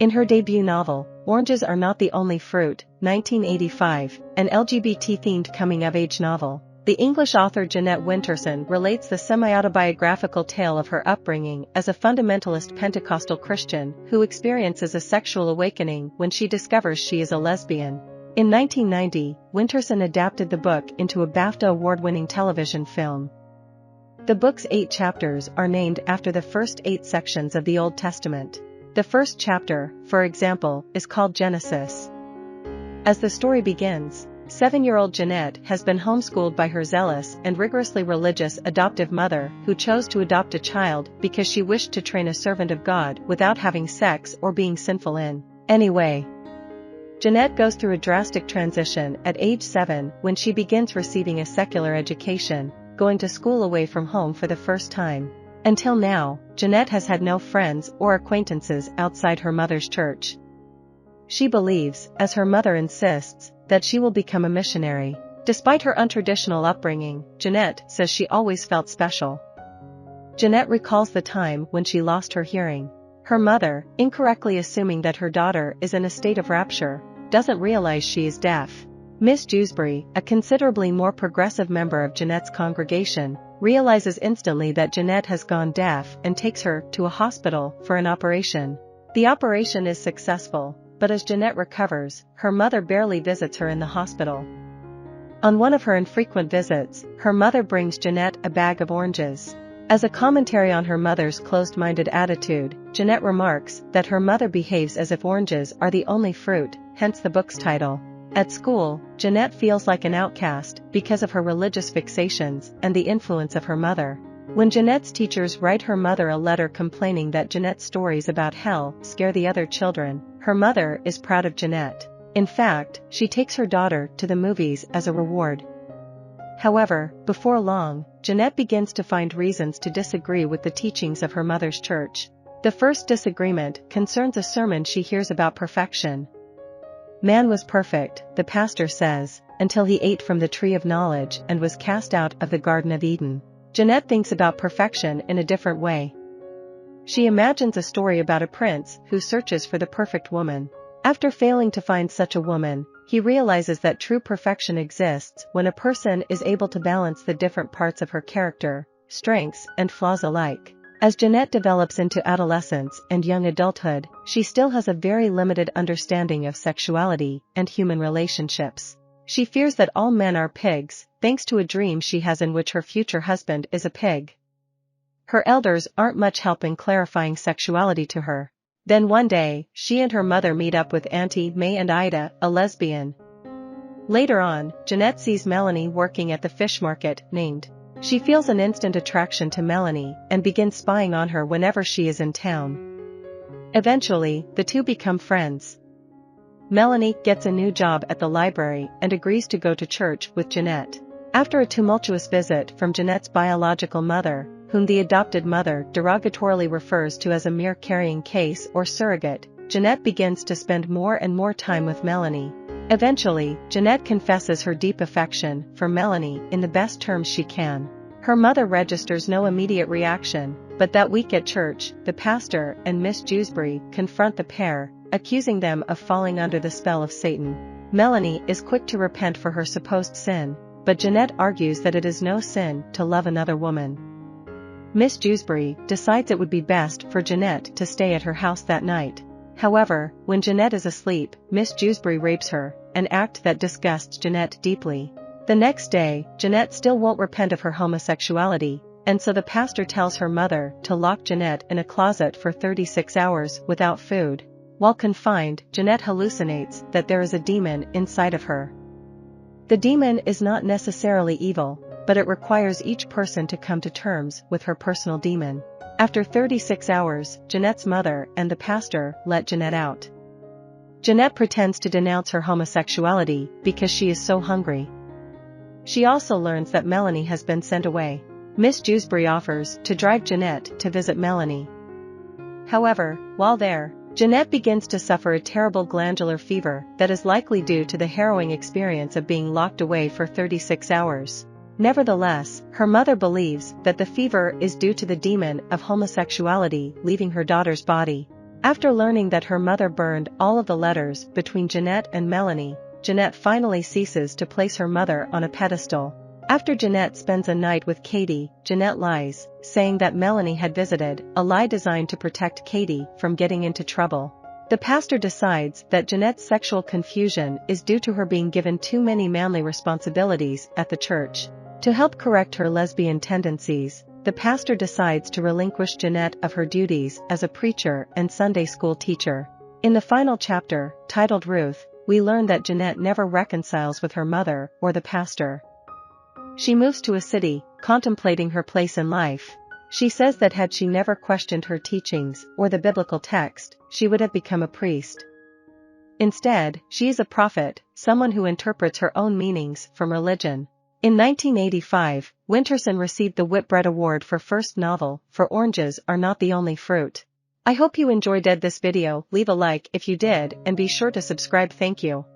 In her debut novel, Oranges Are Not the Only Fruit, 1985, an LGBT-themed coming-of-age novel, the English author Jeanette Winterson relates the semi-autobiographical tale of her upbringing as a fundamentalist Pentecostal Christian who experiences a sexual awakening when she discovers she is a lesbian. In 1990, Winterson adapted the book into a BAFTA award-winning television film. The book's 8 chapters are named after the first 8 sections of the Old Testament. The first chapter, for example, is called Genesis. As the story begins, 7-year-old Jeanette has been homeschooled by her zealous and rigorously religious adoptive mother who chose to adopt a child because she wished to train a servant of God without having sex or being sinful in any way. Jeanette goes through a drastic transition at age 7 when she begins receiving a secular education, going to school away from home for the first time. Until now, Jeanette has had no friends or acquaintances outside her mother's church. She believes, as her mother insists, that she will become a missionary. Despite her untraditional upbringing, Jeanette says she always felt special. Jeanette recalls the time when she lost her hearing. Her mother, incorrectly assuming that her daughter is in a state of rapture, doesn't realize she is deaf. Miss Dewsbury, a considerably more progressive member of Jeanette's congregation, realizes instantly that Jeanette has gone deaf and takes her to a hospital for an operation. The operation is successful, but as Jeanette recovers, her mother barely visits her in the hospital. On one of her infrequent visits, her mother brings Jeanette a bag of oranges. As a commentary on her mother's closed-minded attitude, Jeanette remarks that her mother behaves as if oranges are the only fruit, hence the book's title. At school, Jeanette feels like an outcast because of her religious fixations and the influence of her mother. When Jeanette's teachers write her mother a letter complaining that Jeanette's stories about hell scare the other children, her mother is proud of Jeanette. In fact, she takes her daughter to the movies as a reward. However, before long, Jeanette begins to find reasons to disagree with the teachings of her mother's church. The first disagreement concerns a sermon she hears about perfection. Man was perfect, the pastor says, until he ate from the tree of knowledge and was cast out of the Garden of Eden. Jeanette thinks about perfection in a different way. She imagines a story about a prince who searches for the perfect woman. After failing to find such a woman, he realizes that true perfection exists when a person is able to balance the different parts of her character, strengths and flaws alike. As Jeanette develops into adolescence and young adulthood, she still has a very limited understanding of sexuality and human relationships. She fears that all men are pigs, thanks to a dream she has in which her future husband is a pig. Her elders aren't much help in clarifying sexuality to her. Then one day, she and her mother meet up with Auntie May and Ida, a lesbian. Later on, Jeanette sees Melanie working at the fish market, named. She feels an instant attraction to Melanie and begins spying on her whenever she is in town. Eventually, the two become friends. Melanie gets a new job at the library and agrees to go to church with Jeanette. After a tumultuous visit from Jeanette's biological mother, whom the adopted mother derogatorily refers to as a mere carrying case or surrogate, Jeanette begins to spend more and more time with Melanie. Eventually, Jeanette confesses her deep affection for Melanie in the best terms she can. Her mother registers no immediate reaction, but that week at church, the pastor and Miss Dewsbury confront the pair, accusing them of falling under the spell of Satan. Melanie is quick to repent for her supposed sin, but Jeanette argues that it is no sin to love another woman. Miss Dewsbury decides it would be best for Jeanette to stay at her house that night. However, when Jeanette is asleep, Miss Dewsbury rapes her, an act that disgusts Jeanette deeply. The next day, Jeanette still won't repent of her homosexuality, and so the pastor tells her mother to lock Jeanette in a closet for 36 hours without food. While confined, Jeanette hallucinates that there is a demon inside of her. The demon is not necessarily evil, but it requires each person to come to terms with her personal demon. After 36 hours, Jeanette's mother and the pastor let Jeanette out. Jeanette pretends to denounce her homosexuality because she is so hungry. She also learns that Melanie has been sent away. Miss Dewsbury offers to drive Jeanette to visit Melanie. However, while there, Jeanette begins to suffer a terrible glandular fever that is likely due to the harrowing experience of being locked away for 36 hours. Nevertheless, her mother believes that the fever is due to the demon of homosexuality leaving her daughter's body. After learning that her mother burned all of the letters between Jeanette and Melanie, Jeanette finally ceases to place her mother on a pedestal. After Jeanette spends a night with Katie, Jeanette lies, saying that Melanie had visited, a lie designed to protect Katie from getting into trouble. The pastor decides that Jeanette's sexual confusion is due to her being given too many manly responsibilities at the church. To help correct her lesbian tendencies, the pastor decides to relinquish Jeanette of her duties as a preacher and Sunday school teacher. In the final chapter, titled Ruth, we learn that Jeanette never reconciles with her mother or the pastor. She moves to a city, contemplating her place in life. She says that had she never questioned her teachings or the biblical text, she would have become a priest. Instead, she is a prophet, someone who interprets her own meanings from religion. In 1985, Winterson received the Whitbread Award for first novel, for Oranges Are Not the Only Fruit. I hope you enjoyed this video. Leave a like if you did and be sure to subscribe. Thank you.